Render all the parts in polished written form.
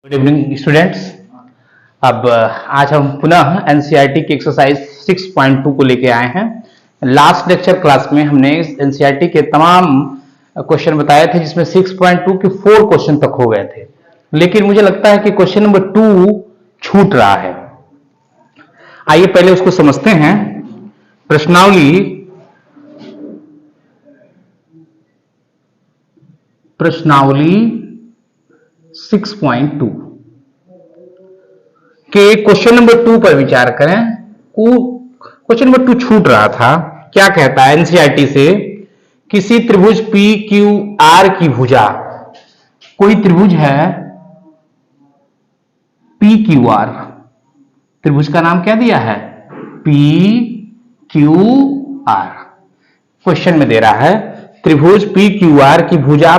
Good evening students. अब आज हम पुनः एनसीईआरटी की एक्सरसाइज 6.2 को लेके आए हैं। लास्ट लेक्चर क्लास में हमने एनसीईआरटी के तमाम क्वेश्चन बताए थे, जिसमें 6.2 के 4 क्वेश्चन तक हो गए थे, लेकिन मुझे लगता है कि क्वेश्चन नंबर 2 छूट रहा है। आइए पहले उसको समझते हैं। प्रश्नावली 6.2 के क्वेश्चन नंबर 2 पर विचार करें। क्वेश्चन नंबर 2 छूट रहा था। क्या कहता है एनसीईआरटी से? किसी त्रिभुज पी क्यू आर की भुजा, कोई त्रिभुज है पी क्यू आर, त्रिभुज का नाम क्या दिया है? P Q R. क्वेश्चन में दे रहा है त्रिभुज पी क्यू आर की भुजा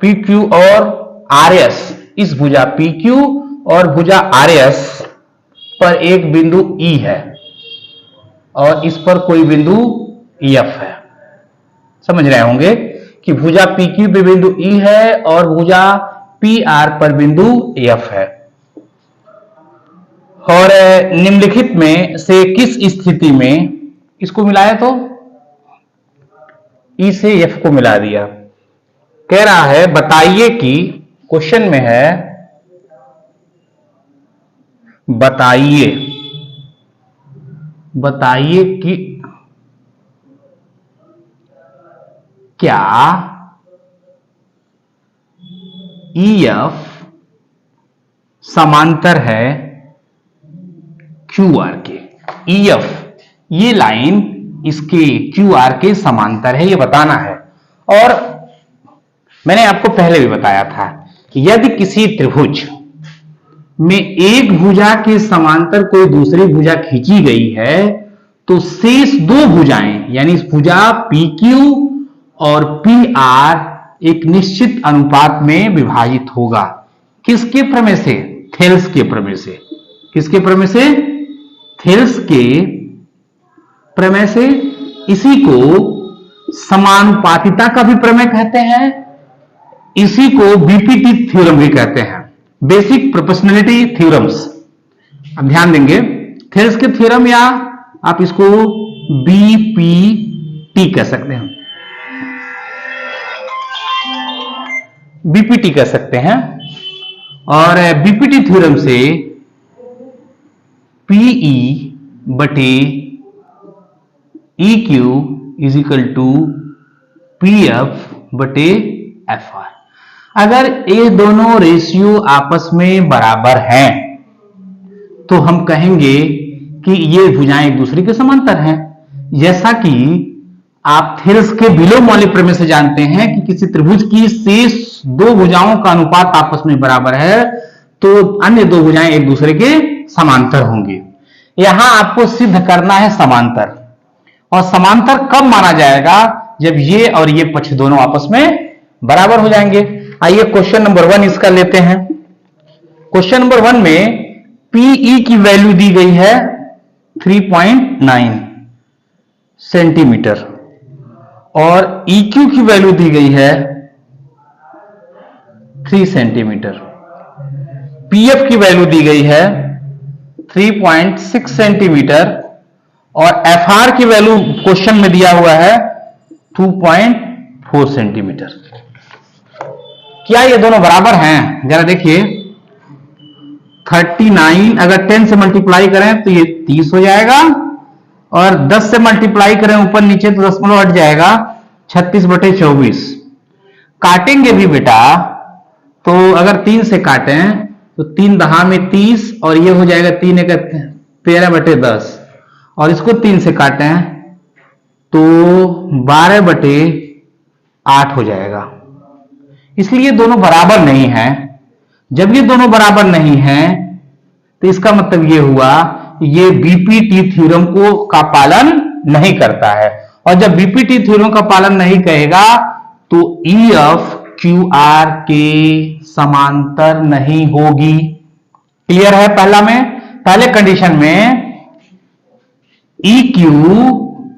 पी क्यू और आर एस, इस भुजा पी क्यू और भुजा आर एस पर एक बिंदु ई है और इस पर कोई बिंदु एफ है। समझ रहे होंगे कि भुजा पी क्यू पे बिंदु ई है और भुजा पी आर पर बिंदु एफ है। और निम्नलिखित में से किस स्थिति में इसको मिलाया? तो ई से एफ को मिला दिया। कह रहा है बताइए कि, क्वेश्चन में है बताइए कि क्या EF समांतर है QR के। EF ये लाइन इसके QR के समांतर है, ये बताना है। और मैंने आपको पहले भी बताया था कि यदि किसी त्रिभुज में एक भुजा के समांतर कोई दूसरी भुजा खींची गई है तो शेष दो भुजाएं यानी इस भुजा PQ और PR एक निश्चित अनुपात में विभाजित होगा। किसके प्रमेय से? थेल्स के प्रमेय से। किसके प्रमेय से? थेल्स के प्रमेय से। इसी को समानुपातिता का भी प्रमेय कहते हैं, इसी को बीपीटी थ्योरम भी कहते हैं, बेसिक प्रोपोर्शनलिटी थ्योरम्स। अब ध्यान देंगे, थेल्स के थ्योरम या आप इसको बीपीटी कह सकते हैं, बीपीटी कह सकते हैं। और बीपीटी थ्योरम से पीई बटे EQ is equal to PF बटे FR। अगर ये दोनों रेशियो आपस में बराबर हैं तो हम कहेंगे कि ये भुजाएं एक दूसरे के समांतर हैं। जैसा कि आप थेल्स के विलोम वाले प्रमेय से जानते हैं कि किसी त्रिभुज की शेष दो भुजाओं का अनुपात आपस में बराबर है तो अन्य दो भुजाएं एक दूसरे के समांतर होंगी। यहां आपको सिद्ध करना है समांतर। और समांतर कब माना जाएगा? जब ये और ये पक्ष दोनों आपस में बराबर हो जाएंगे। आइए क्वेश्चन नंबर 1 इसका लेते हैं। क्वेश्चन नंबर 1 में PE की वैल्यू दी गई है 3.9 सेंटीमीटर और EQ की वैल्यू दी गई है 3 सेंटीमीटर। PF की वैल्यू दी गई है 3.6 सेंटीमीटर और FR की वैल्यू क्वेश्चन में दिया हुआ है 2.4 सेंटीमीटर। क्या ये दोनों बराबर हैं? जरा देखिए, 39 अगर 10 से मल्टीप्लाई करें तो ये 30 हो जाएगा और 10 से मल्टीप्लाई करें ऊपर नीचे तो दशमलव हट जाएगा, 36 बटे 24। काटेंगे भी बेटा तो अगर 3 से काटें तो 3 दहा में 30 और ये हो जाएगा 3 एक 13 बटे 10 और इसको 3 से काटें तो 12 बटे 8 हो जाएगा। इसलिए दोनों बराबर नहीं हैं। जब ये दोनों बराबर नहीं हैं तो इसका मतलब ये हुआ ये बीपीटी थ्योरम का पालन नहीं करता है। और जब बीपीटी थ्योरम का पालन नहीं करेगा तो EF QR के समांतर नहीं होगी। क्लियर है? पहले कंडीशन में EQ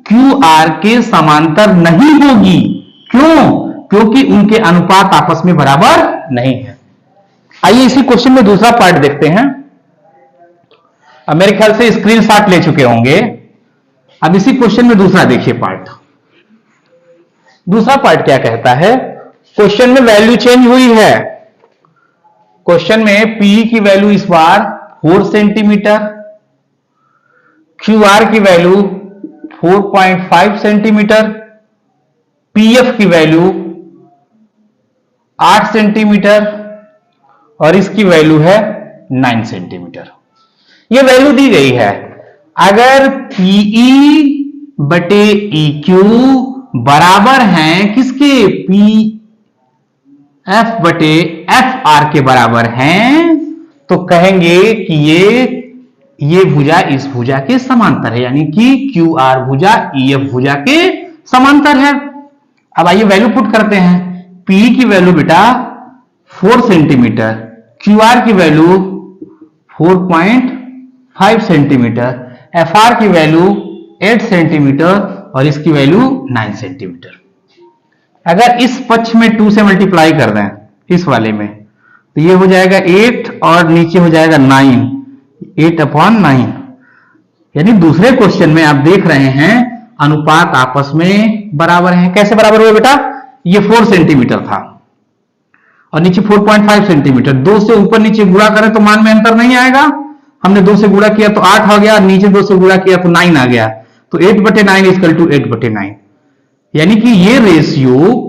QR के समांतर नहीं होगी। क्यों? क्योंकि उनके अनुपात आपस में बराबर नहीं है। आइए इसी क्वेश्चन में दूसरा पार्ट देखते हैं। अब मेरे ख्याल से स्क्रीनशॉट ले चुके होंगे। अब इसी क्वेश्चन में दूसरा देखिए पार्ट। दूसरा पार्ट क्या कहता है, क्वेश्चन में वैल्यू चेंज हुई है। क्वेश्चन में पी की वैल्यू इस बार 4 सेंटीमीटर, क्यू आर की वैल्यू 4.5 सेंटीमीटर, पीएफ की वैल्यू 8 सेंटीमीटर और इसकी वैल्यू है 9 सेंटीमीटर। यह वैल्यू दी गई है। अगर पीई बटे EQ बराबर हैं किसके, पी एफ बटे एफ आर के बराबर हैं, तो कहेंगे कि ये भुजा इस भुजा के समांतर है, यानी कि क्यू आर भुजा EF भुजा के समांतर है। अब आइए वैल्यू पुट करते हैं। पी की वैल्यू बेटा 4 सेंटीमीटर, क्यू आर की वैल्यू 4.5 सेंटीमीटर, एफ आर की वैल्यू 8 सेंटीमीटर और इसकी वैल्यू 9 सेंटीमीटर। अगर इस पक्ष में 2 से मल्टीप्लाई कर दें इस वाले में, तो ये हो जाएगा 8 और नीचे हो जाएगा 9, 8/9। यानी दूसरे क्वेश्चन में आप देख रहे हैं अनुपात आपस में बराबर हैं। कैसे बराबर हुआ बेटा, ये 4 सेंटीमीटर था और नीचे 4.5 सेंटीमीटर। 2 से ऊपर नीचे गुणा करें तो मान में अंतर नहीं आएगा। हमने 2 से गुणा किया तो 8 हो गया, नीचे 2 से गुणा किया तो 9 आ गया, तो 8/9 इक्वल टू 8/9। यानी कि ये रेशियो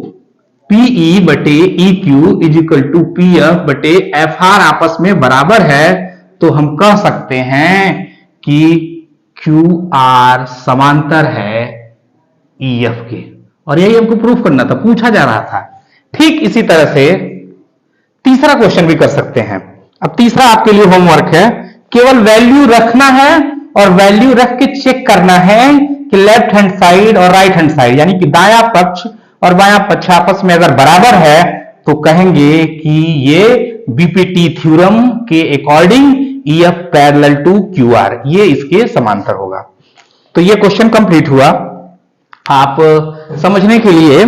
पीई बटे EQ is equal to PF बटे FR आपस में बराबर है। तो हम कह सकते हैं कि QR समांतर है EF के, और यही हमको प्रूफ करना था, पूछा जा रहा था। ठीक इसी तरह से तीसरा क्वेश्चन भी कर सकते हैं। अब तीसरा आपके लिए होमवर्क है, केवल वैल्यू रखना है और वैल्यू रख के चेक करना है कि लेफ्ट हैंड साइड और राइट हैंड साइड यानी कि दायां पक्ष और बायां पक्ष आपस में अगर बराबर है तो कहेंगे कि ये बीपीटी थ्योरम के according EF parallel to QR, ये इसके समांतर होगा। तो ये क्वेश्चन कंप्लीट हुआ। आप समझने के लिए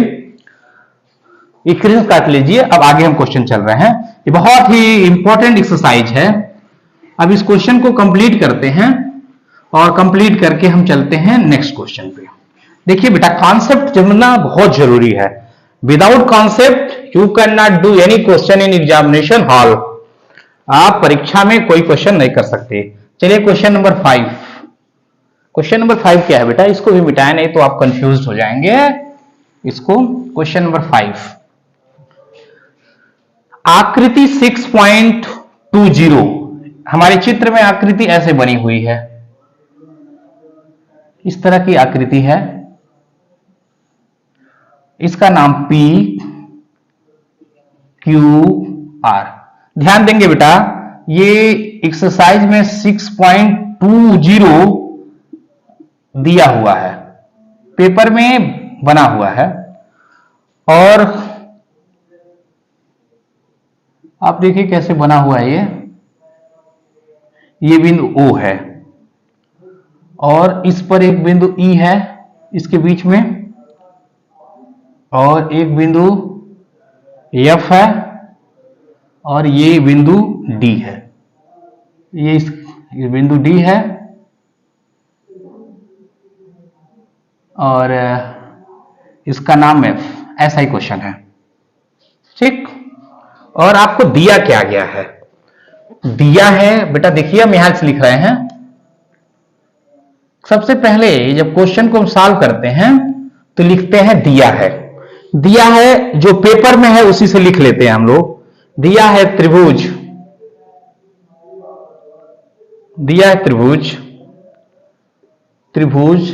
स्क्रीन काट लीजिए। अब आगे हम क्वेश्चन चल रहे हैं। ये बहुत ही इंपॉर्टेंट एक्सरसाइज है। अब इस क्वेश्चन को कंप्लीट करते हैं और कंप्लीट करके हम चलते हैं नेक्स्ट क्वेश्चन पे। देखिए बेटा, कॉन्सेप्ट जानना बहुत जरूरी है। Without concept you can not do any question in examination hall. आप परीक्षा में कोई क्वेश्चन नहीं कर सकते। चलिए क्वेश्चन नंबर 5। क्वेश्चन नंबर 5 क्या है बेटा, इसको भी मिटाए नहीं तो आप कंफ्यूज हो जाएंगे। इसको क्वेश्चन नंबर 5, आकृति 6.20। हमारे चित्र में आकृति ऐसे बनी हुई है, इस तरह की आकृति है। इसका नाम P Q R। ध्यान देंगे बेटा, ये एक्सरसाइज में 6.20 दिया हुआ है, पेपर में बना हुआ है। और आप देखिए कैसे बना हुआ है। ये बिंदु O है और इस पर एक बिंदु E है इसके बीच में, और एक बिंदु F है और ये बिंदु D है। ये बिंदु D है और इसका नाम F। ऐसा ही क्वेश्चन है, ठीक। और आपको दिया क्या गया है, दिया है बेटा, देखिए हम यहां से लिख रहे हैं। सबसे पहले जब क्वेश्चन को हम सॉल्व करते हैं तो लिखते हैं दिया है। दिया है जो पेपर में है उसी से लिख लेते हैं हम लोग। दिया है त्रिभुज, दिया है त्रिभुज, त्रिभुज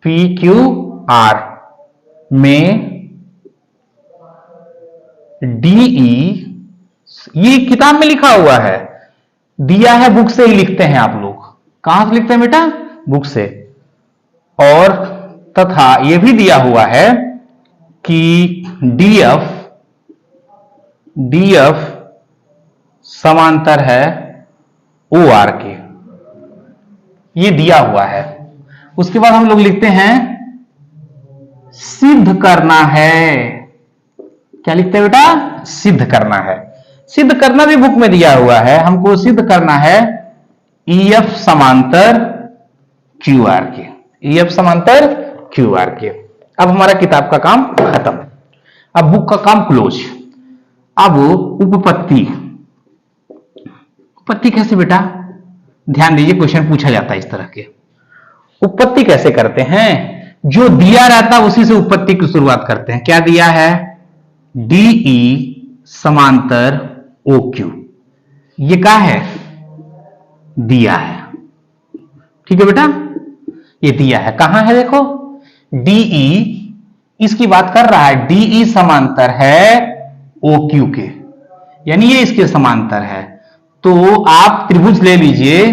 PQR में DE, ये किताब में लिखा हुआ है। दिया है बुक से ही लिखते हैं आप लोग। कहां से लिखते हैं बेटा, बुक से। और तथा यह भी दिया हुआ है कि DF समांतर है OR के, ये दिया हुआ है। उसके बाद हम लोग लिखते हैं सिद्ध करना है क्या लिखते हैं बेटा? सिद्ध करना है। सिद्ध करना भी बुक में दिया हुआ है, हमको सिद्ध करना है EF समांतर QR के, EF समांतर QR के। अब हमारा किताब का काम खत्म, अब बुक का काम क्लोज। अब उपपत्ति, उपपत्ति कैसे बेटा? ध्यान दीजिए, क्वेश्चन पूछा जाता है इस तरह के। उपपत्ति कैसे करते हैं? जो दिया रहता है उसी से उपपत्ति की शुरुआत करते हैं। क्या दिया है? DE समांतर OQ, ये क्या है? दिया है। ठीक है बेटा, ये दिया है। कहां है देखो, DE इसकी बात कर रहा है। DE समांतर है OQ के, यानी ये इसके समांतर है। तो आप त्रिभुज ले लीजिए,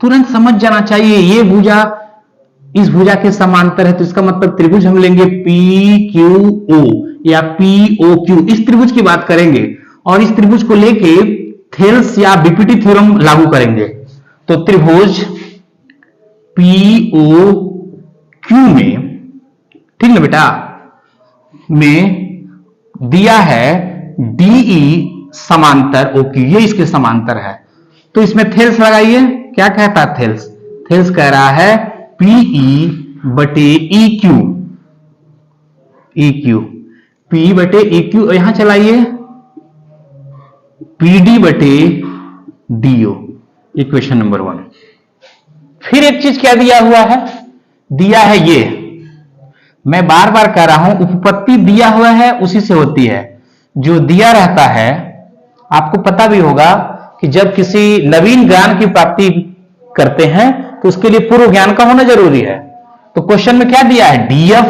तुरंत समझ जाना चाहिए ये भुजा इस भुजा के समांतर है, तो इसका मतलब त्रिभुज हम लेंगे PQO या POQ, इस त्रिभुज की बात करेंगे और इस त्रिभुज को लेके थेल्स या बीपीटी थ्योरम लागू करेंगे। तो त्रिभुज POQ में, ठीक ना बेटा, में दिया है DE समांतर OQ, ये इसके समांतर है। तो इसमें थेल्स लगाइए। क्या कहता है थेल्स? थेल्स कह रहा है PE बटे EQ, P बटे EQ, यहां चलाइए PD बटे DO, इक्वेशन नंबर 1। फिर एक चीज क्या दिया हुआ है? दिया है ये, मैं बार बार कह रहा हूं, उपपत्ति दिया हुआ है उसी से होती है। जो दिया रहता है, आपको पता भी होगा कि जब किसी नवीन ज्ञान की प्राप्ति करते हैं तो उसके लिए पूर्व ज्ञान का होना जरूरी है। तो क्वेश्चन में क्या दिया है? DF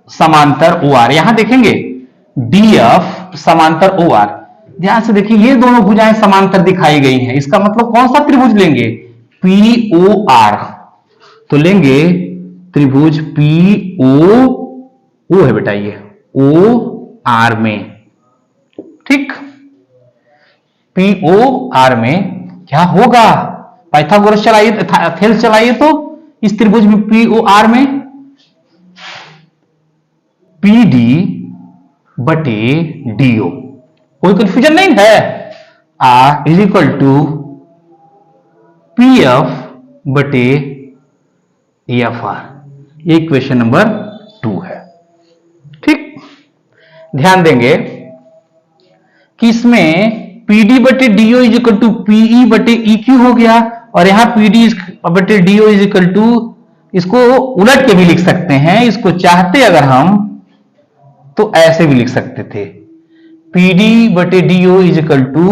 समांतर OR, यहां देखेंगे DF समांतर OR, ध्यान से देखिए, ये दोनों भुजाएं समांतर दिखाई गई हैं। इसका मतलब कौन सा त्रिभुज लेंगे? POR। तो लेंगे त्रिभुज PO है बेटा, ये OR में, ठीक, POR में क्या होगा? पाइथागोरस चलाइए, थेल्स चलाइए, तो इस त्रिभुज में POR में PD बटे DO, कोई कंफ्यूजन नहीं है। R is equal to PF बटे FR, ये इक्वेशन नंबर 2 है। ठीक, ध्यान देंगे कि इसमें PD बटे DO is equal to PE बटे EQ हो गया, और यहां PD बटे DO इज इक्वल टू, इसको उलट के भी लिख सकते हैं, इसको चाहते अगर हम तो ऐसे भी लिख सकते थे, PD बटे DO is equal to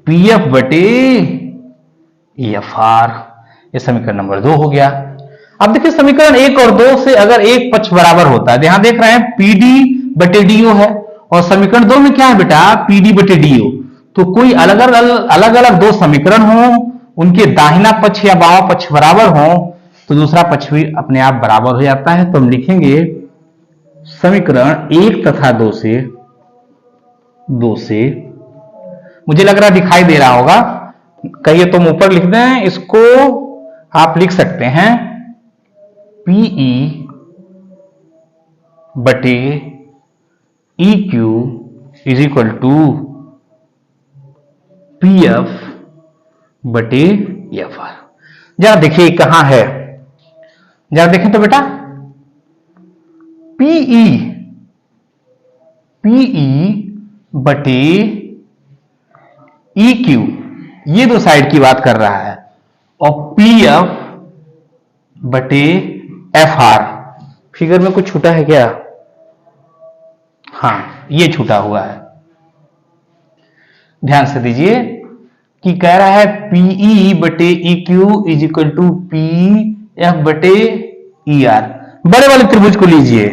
PF बटे FR, ये समीकरण नंबर 2 हो गया। अब देखिए समीकरण 1 और 2 से अगर एक पक्ष बराबर होता है, यहां देख रहे हैं PD बटे DO है, और समीकरण 2 में क्या है बेटा? PD बटे DO। तो कोई अलग अलग दो समीकरण हो, उनके दाहिना पक्ष या बावां पक्ष बराबर हो, तो दूसरा पक्ष भी अपने आप बराबर हो जाता है। तो हम लिखेंगे समीकरण 1 तथा 2 से, मुझे लग रहा है दिखाई दे रहा होगा, कहिए तो हम ऊपर लिख दें, इसको आप लिख सकते हैं PE बटे EQ is equal to PF बटे FR। जरा देखिए कहां है, जरा देखें तो बेटा, PE बटे EQ, ये दो साइड की बात कर रहा है, और PF बटे FR। फिगर में कुछ छूटा है क्या? हाँ, ये छूटा हुआ है, ध्यान से दीजिए कि कह रहा है PE बटे EQ is equal to PF बटे ER। बड़े वाले त्रिभुज को लीजिए,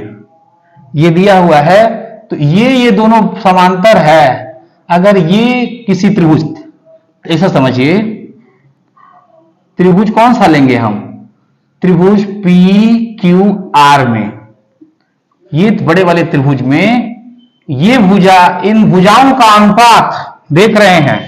ये दिया हुआ है, तो ये दोनों समांतर है। अगर ये किसी त्रिभुज, ऐसा समझिए, त्रिभुज कौन सा लेंगे हम? त्रिभुज PQR में, ये बड़े वाले त्रिभुज में ये भुजा, इन भुजाओं का अनुपात देख रहे हैं,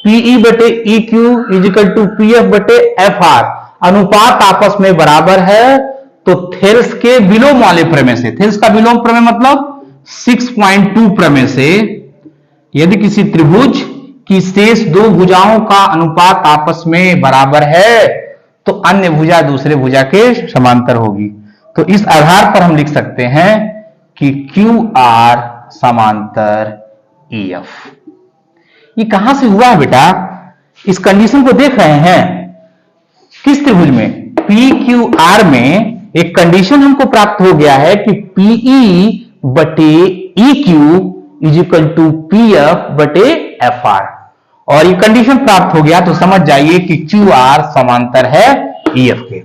PE बटे EQ is equal to PF बटे FR, अनुपात आपस में बराबर है। तो थेल्स के विलोम वाले प्रमेय से, थेल्स का विलोम प्रमेय मतलब 6.2 प्रमेय से यदि किसी त्रिभुज की शेष दो भुजाओं का अनुपात आपस में बराबर है तो अन्य भुजा दूसरे भुजा के समांतर होगी। तो इस आधार पर हम लिख सकते हैं कि QR समांतर EF। ये कहां से हुआ है बेटा? इस कंडीशन को देख रहे हैं किस त्रिभुज में? PQR में एक कंडीशन हमको प्राप्त हो गया है कि PE बटे EQ is equal to PF बटे FR, और ये कंडीशन प्राप्त हो गया तो समझ जाइए कि QR समांतर है EF के।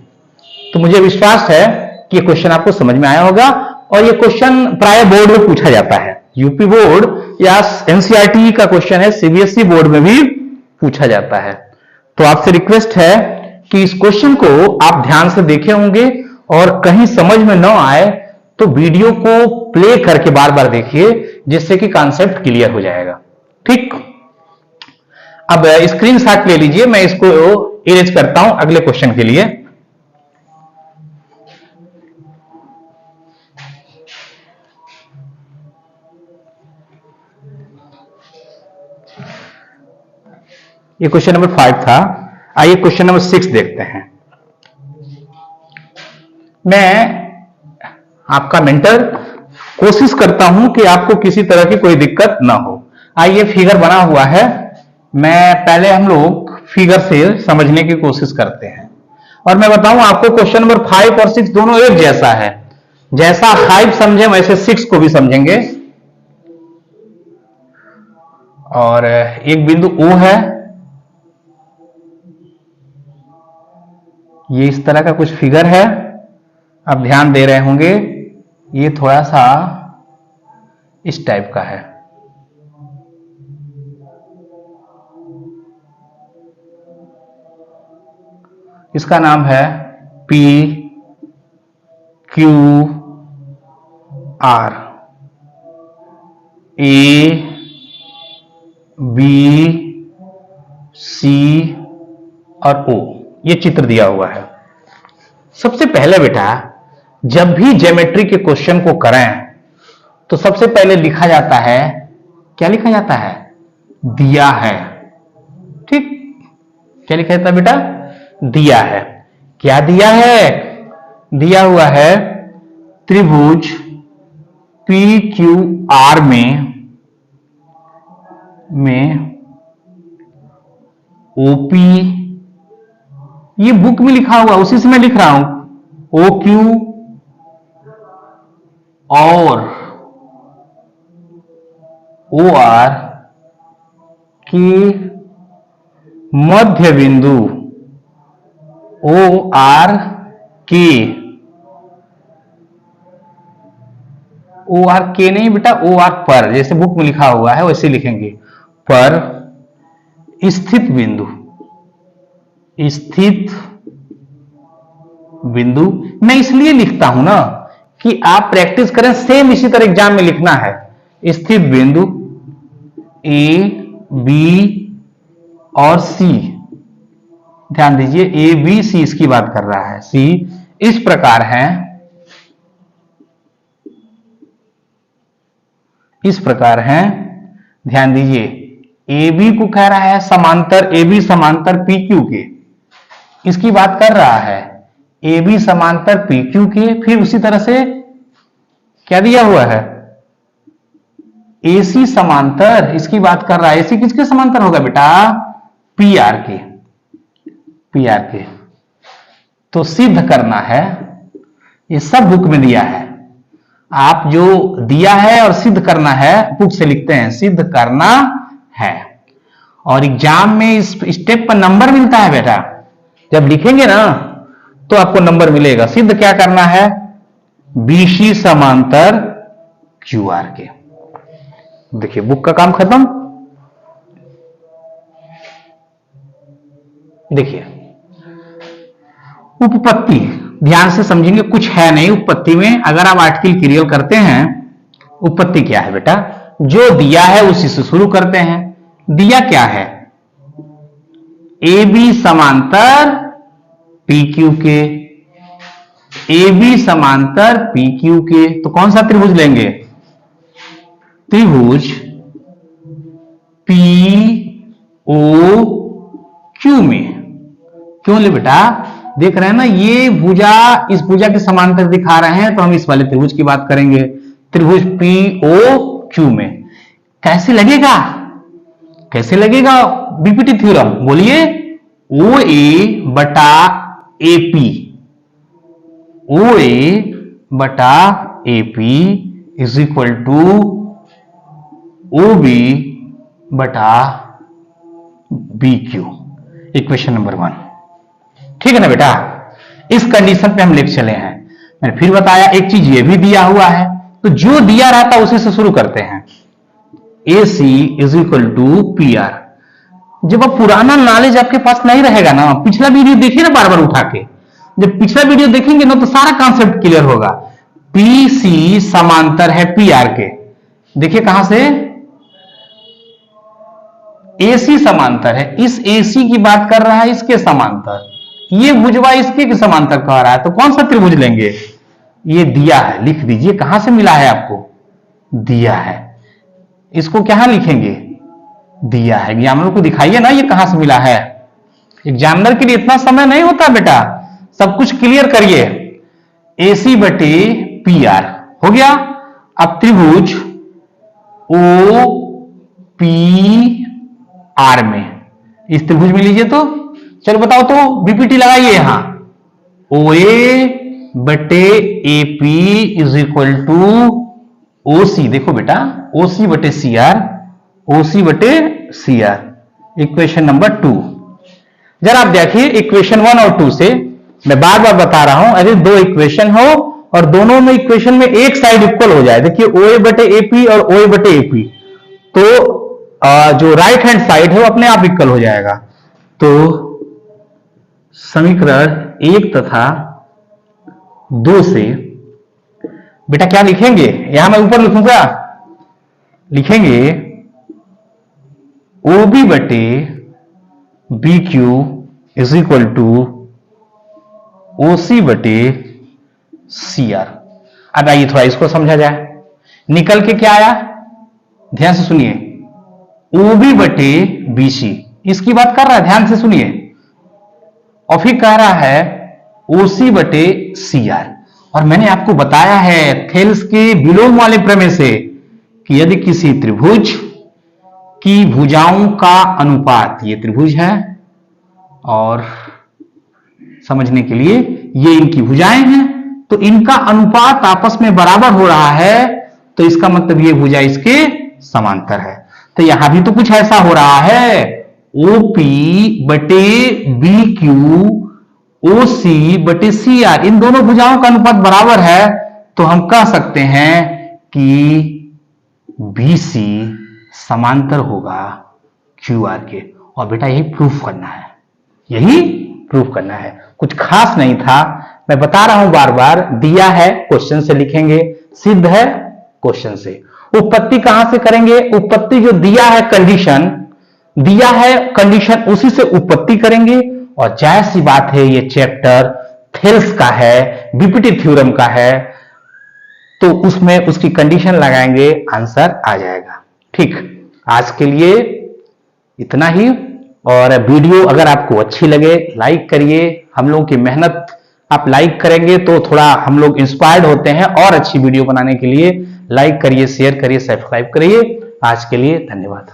तो मुझे विश्वास है कि ये क्वेश्चन आपको समझ में आया होगा, और ये क्वेश्चन प्राय बोर्ड में पूछा जाता है। यूपी बोर्ड या एनसीईआरटी का क्वेश्चन है, सीबीएसई बोर्ड में भी पूछा जाता है। तो आपसे रिक्वेस्ट है कि इस क्वेश्चन को आप ध्यान से देखे होंगे, और कहीं समझ में न आए तो वीडियो को प्ले करके बार बार देखिए, जिससे कि कॉन्सेप्ट क्लियर हो जाएगा। ठीक, अब स्क्रीनशॉट ले लीजिए, मैं इसको इरेज करता हूं अगले क्वेश्चन के लिए। ये क्वेश्चन नंबर 5 था। आइए क्वेश्चन नंबर 6 देखते हैं। मैं आपका मेंटर कोशिश करता हूं कि आपको किसी तरह की कोई दिक्कत ना हो। आइए फिगर बना हुआ है, मैं पहले हम लोग फिगर से समझने की कोशिश करते हैं, और मैं बताऊं आपको क्वेश्चन नंबर 5 और 6 दोनों एक जैसा है। जैसा 5 समझे वैसे 6 को भी समझेंगे। और एक बिंदु O है, ये इस तरह का कुछ फिगर है, आप ध्यान दे रहे होंगे। ये थोड़ा सा इस टाइप का है। इसका नाम है P Q R, A B C और O, ये चित्र दिया हुआ है। सबसे पहले बेटा जब भी ज्योमेट्री के क्वेश्चन को करें तो सबसे पहले लिखा जाता है, क्या लिखा जाता है? दिया है। ठीक, क्या लिखा जाता है बेटा? दिया है। क्या दिया है? दिया हुआ है त्रिभुज PQR में OP, ये बुक में लिखा हुआ उसी से मैं लिख रहा हूं, OQ और OR की मध्य बिंदु OR के नहीं बेटा, OR पर, जैसे बुक में लिखा हुआ है वैसे लिखेंगे, पर स्थित बिंदु। मैं इसलिए लिखता हूं ना कि आप प्रैक्टिस करें, सेम इसी तरह एग्जाम में लिखना है। स्थित बिंदु A B और C, ध्यान दीजिए A B C इसकी बात कर रहा है। C इस प्रकार है, इस प्रकार है, ध्यान दीजिए। AB को कह रहा है समांतर, AB समांतर PQ के, इसकी बात कर रहा है। AB समांतर PQ के, फिर उसी तरह से क्या दिया हुआ है? AC समांतर, इसकी बात कर रहा है। AC किसके समांतर होगा बेटा? PR के, PR के। तो सिद्ध करना है, ये सब बुक में दिया है। आप जो दिया है और सिद्ध करना है बुक से लिखते हैं, सिद्ध करना है। और एग्जाम में इस स्टेप पर नंबर मिलता है बेटा, जब लिखेंगे ना तो आपको नंबर मिलेगा। सिद्ध क्या करना है? BC समांतर QR के। देखिए बुक का काम खत्म। देखिए उपपत्ति ध्यान से समझेंगे, कुछ है नहीं उपपत्ति में। अगर आप आर्टिकल क्लियर करते हैं, उपपत्ति क्या है बेटा? जो दिया है उसी से शुरू करते हैं। दिया क्या है? AB समांतर PQ के, AB समांतर PQ के। तो कौन सा त्रिभुज लेंगे? त्रिभुज पी ओ क्यू में, क्यों ले बेटा, देख रहे हैं ना ये भुजा इस भुजा के समांतर दिखा रहे हैं, तो हम इस वाले त्रिभुज की बात करेंगे, त्रिभुज पी ओ क्यू में। कैसे लगेगा, कैसे लगेगा बीपीटी थ्योरम, बोलिए, ओ ए बटा ए पी, ओ ए बटा A P is equal to O B बटा बी क्यू, इक्वेशन नंबर 1। ठीक है ना बेटा, इस कंडीशन पे हम लेके चले हैं। मैंने फिर बताया एक चीज ये भी दिया हुआ है, तो जो दिया रहता है उसी से शुरू करते हैं। A C is equal to P R. जब अब पुराना नॉलेज आपके पास नहीं रहेगा ना, पिछला वीडियो देखिए ना बार बार उठा के, जब पिछला वीडियो देखेंगे ना तो सारा कॉन्सेप्ट क्लियर होगा। पी सी समांतर है पी आर के, देखिए कहां से, AC समांतर है, इस AC की बात कर रहा है, इसके समांतर, ये भुजवा इसके समांतर कह रहा है, तो कौन सा त्रिभुज लेंगे, ये दिया है, लिख दीजिए कहां से मिला है आपको, दिया है, इसको क्या लिखेंगे, दिया है, एग्जामिनर को दिखाइए ना ये कहां से मिला है, एग्जामिनर के लिए इतना समय नहीं होता बेटा, सब कुछ क्लियर करिए। AC बटे PR हो गया। अब त्रिभुज OPR में, इस त्रिभुज में लीजिए तो, चलो बताओ तो, बीपीटी लगाइए यहां, OA बटे AP is equal to OC, देखो बेटा OC बटे CR, OC बटे CR, इक्वेशन नंबर 2। जरा आप देखिए इक्वेशन 1 और 2 से, मैं बार बार बता रहा हूं, अगर दो इक्वेशन हो और दोनों में इक्वेशन में एक साइड इक्वल हो जाए, देखिए OA बटे AP और OA बटे AP, तो जो राइट हैंड साइड है वो अपने आप इक्वल हो जाएगा। तो समीकरण 1 तथा 2 से बेटा क्या लिखेंगे, यहां मैं ऊपर लिखूंगा, लिखेंगे OB बटे BQ is equal to OC बटे CR। अब आइए थोड़ा इसको समझा जाए, निकल के क्या आया, ध्यान से सुनिए, OB बटे BC, इसकी बात कर रहा है, ध्यान से सुनिए, और फिर कह रहा है OC बटे CR। और मैंने आपको बताया है थेल्स के विलोम वाले प्रमेय से कि यदि किसी त्रिभुज की भुजाओं का अनुपात, ये त्रिभुज है और समझने के लिए ये इनकी भुजाएं हैं, तो इनका अनुपात आपस में बराबर हो रहा है, तो इसका मतलब ये भुजा इसके समांतर है। तो यहां भी तो कुछ ऐसा हो रहा है, OP बटे BQ OC बटे CR, इन दोनों भुजाओं का अनुपात बराबर है, तो हम कह सकते हैं कि BC समांतर होगा QR के। और बेटा यही प्रूफ करना है, यही प्रूफ करना है, कुछ खास नहीं था, मैं बता रहा हूं बार बार, दिया है क्वेश्चन से लिखेंगे, सिद्ध है क्वेश्चन से। उत्पत्ति कहां से करेंगे, उत्पत्ति जो दिया है कंडीशन, दिया है कंडीशन, उसी से उत्पत्ति करेंगे। और जाहिर सी बात है ये चैप्टर थेल्स का है, बीपीटी थ्योरम का है, तो उसमें उसकी कंडीशन लगाएंगे, आंसर आ जाएगा। ठीक, आज के लिए इतना ही। और वीडियो अगर आपको अच्छी लगे लाइक करिए, हम लोगों की मेहनत आप लाइक करेंगे तो थोड़ा हम लोग इंस्पायर्ड होते हैं और अच्छी वीडियो बनाने के लिए। लाइक करिए, शेयर करिए, सब्सक्राइब करिए। आज के लिए धन्यवाद।